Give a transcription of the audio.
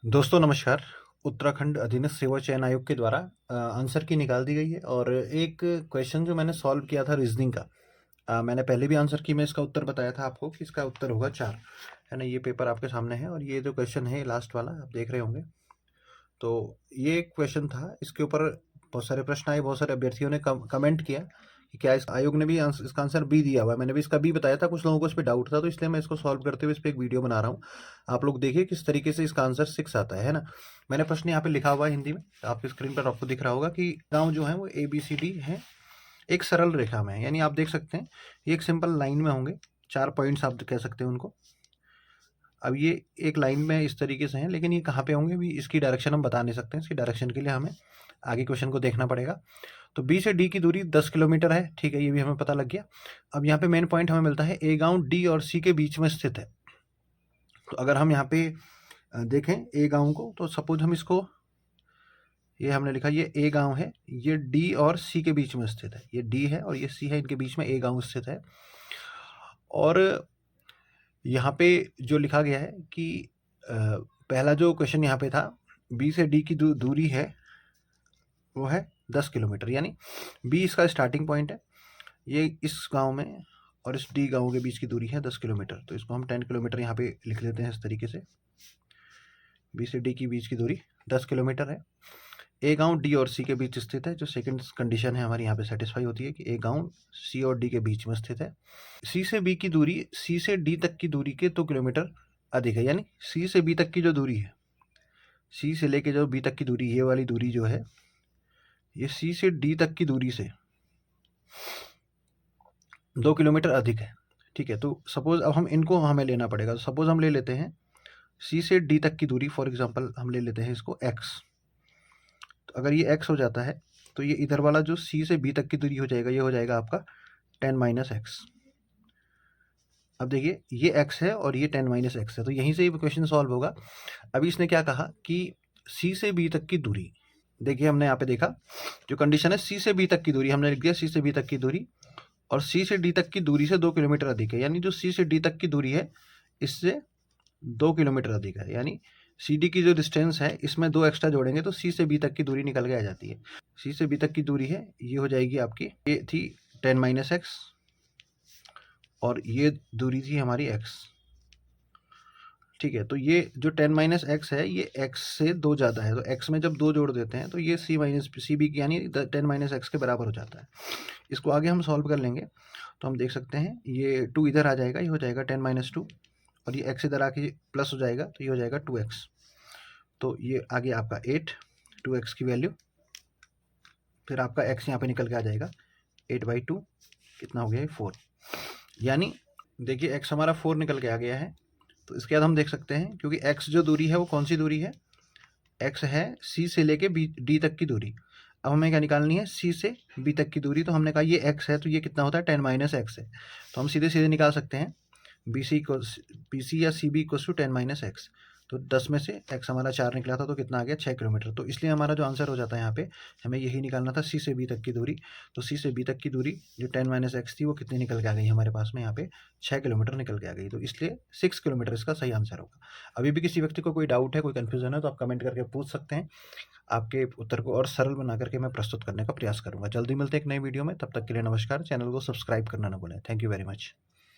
दोस्तों नमस्कार। उत्तराखंड अधीनस्थ सेवा चयन आयोग के द्वारा आंसर की निकाल दी गई है और एक क्वेश्चन जो मैंने सॉल्व किया था रीजनिंग का। मैंने पहले भी आंसर की में इसका उत्तर बताया था आपको कि इसका उत्तर होगा 4, है ना। ये पेपर आपके सामने है और ये जो क्वेश्चन है लास्ट वाला आप देख रहे होंगे। तो ये एक क्वेश्चन था, इसके ऊपर बहुत सारे प्रश्न आए, बहुत सारे अभ्यर्थियों ने कमेंट किया कि क्या इस आयोग ने भी इसका आंसर बी दिया हुआ है। मैंने भी इसका बी बताया था, कुछ लोगों को इस पर डाउट था, तो इसलिए मैं इसको सॉल्व करते हुए इस पर एक वीडियो बना रहा हूँ। आप लोग देखिए किस तरीके से इसका आंसर 6 आता है ना। मैंने प्रश्न यहाँ पे लिखा हुआ है हिंदी में, आपकी स्क्रीन पर आपको दिख रहा होगा कि गाँव जो है वो ABCD है, एक सरल रेखा में है। यानी आप देख सकते हैं ये एक सिंपल लाइन में होंगे, 4 पॉइंट्स आप कह सकते हैं उनको। अब ये एक लाइन में इस तरीके से हैं, लेकिन ये कहाँ पे होंगे भी इसकी डायरेक्शन हम बता नहीं सकते हैं। इसकी डायरेक्शन के लिए हमें आगे क्वेश्चन को देखना पड़ेगा। तो बी से डी की दूरी 10 किलोमीटर है, ठीक है, ये भी हमें पता लग गया। अब यहाँ पे मेन पॉइंट हमें मिलता है ए गांव डी और सी के बीच में स्थित है। तो अगर हम यहाँ पे देखें ए गांव को, तो सपोज हम इसको, ये हमने लिखा ये ए गांव है, ये डी और सी के बीच में स्थित है, ये डी है और ये सी है, इनके बीच में ए गांव स्थित है। और यहाँ पे जो लिखा गया है कि पहला जो क्वेश्चन यहाँ पे था, बी से डी की दूरी है वो है 10 किलोमीटर, यानी बी इसका स्टार्टिंग पॉइंट है। ये इस गांव में और इस डी गांव के बीच की दूरी है 10 किलोमीटर, तो इसको हम 10 किलोमीटर यहाँ पे लिख लेते हैं इस तरीके से। बी से डी की बीच की दूरी 10 किलोमीटर है। ए गांव डी और सी के बीच स्थित है, जो सेकंड कंडीशन है हमारी यहाँ पे सेटिस्फाई होती है कि ए गांव सी और डी के बीच में स्थित है। सी से बी की दूरी सी से डी तक की दूरी के 2 किलोमीटर अधिक है, यानी सी से बी तक की जो दूरी है, सी से लेके जो बी तक की दूरी, ये वाली दूरी जो है ये सी से डी तक की दूरी से 2 किलोमीटर अधिक है, ठीक है। तो सपोज अब हम इनको हमें लेना पड़ेगा। तो सपोज हम ले लेते हैं सी से डी तक की दूरी, फॉर एग्जांपल हम ले लेते हैं इसको x। तो अगर ये x हो जाता है तो ये इधर वाला जो सी से बी तक की दूरी हो जाएगा, ये हो जाएगा आपका 10 - x। अब देखिए ये x है और ये 10 - x है, तो यहीं से ये क्वेश्चन सॉल्व होगा। अभी इसने क्या कहा कि सी से बी तक की दूरी, देखिए हमने यहाँ पे देखा जो कंडीशन है सी से बी तक की दूरी, हमने लिख दिया सी से बी तक की दूरी, और सी से डी तक की दूरी से 2 किलोमीटर अधिक है, यानी जो सी से डी तक की दूरी है इससे 2 किलोमीटर अधिक है। यानी सी डी की जो डिस्टेंस है इसमें 2 एक्स्ट्रा जोड़ेंगे तो सी से बी तक की दूरी निकल के आ जाती है। सी से बी तक की दूरी है, ये हो जाएगी आपकी, ये थी 10 - x और ये दूरी थी हमारी x, ठीक है। तो ये जो 10 - x है ये x से 2 ज़्यादा है, तो x में जब 2 जोड़ देते हैं तो ये सी बी यानी 10 - x के बराबर हो जाता है। इसको आगे हम सॉल्व कर लेंगे तो हम देख सकते हैं ये 2 इधर आ जाएगा, ये हो जाएगा 10 - 2, और ये x इधर आके प्लस हो जाएगा तो ये हो जाएगा 2x। तो ये आगे आपका 8, 2x की वैल्यू, फिर आपका x यहाँ पे निकल के आ जाएगा 8/2, कितना हो गया ये 4। यानी देखिए x हमारा 4 निकल के आ गया है। तो इसके बाद हम देख सकते हैं, क्योंकि x जो दूरी है वो कौन सी दूरी है, x है c से लेके d तक की दूरी। अब हमें क्या निकालनी है, c से b तक की दूरी। तो हमने कहा ये x है तो ये कितना होता है 10 - x है, तो हम सीधे सीधे निकाल सकते हैं बी सी या C B equals to 10 - x। तो 10 में से x हमारा 4 निकला था तो कितना आ गया 6 किलोमीटर। तो इसलिए हमारा जो आंसर हो जाता है यहाँ पे, हमें यही निकालना था सी से बी तक की दूरी। तो सी से बी तक की दूरी जो 10 - x थी वो कितनी निकल के आ गई हमारे पास में, यहाँ पे 6 किलोमीटर निकल के आ गई। तो इसलिए 6 किलोमीटर इसका सही आंसर होगा। अभी भी किसी व्यक्ति को कोई डाउट है, कोई कन्फ्यूजन है तो आप कमेंट करके पूछ सकते हैं। आपके उत्तर को और सरल बना करके मैं प्रस्तुत करने का प्रयास करूंगा। जल्दी मिलते हैं एक नई वीडियो में, तब तक के लिए नमस्कार। चैनल को सब्सक्राइब करना ना भूलें। Thank you very much.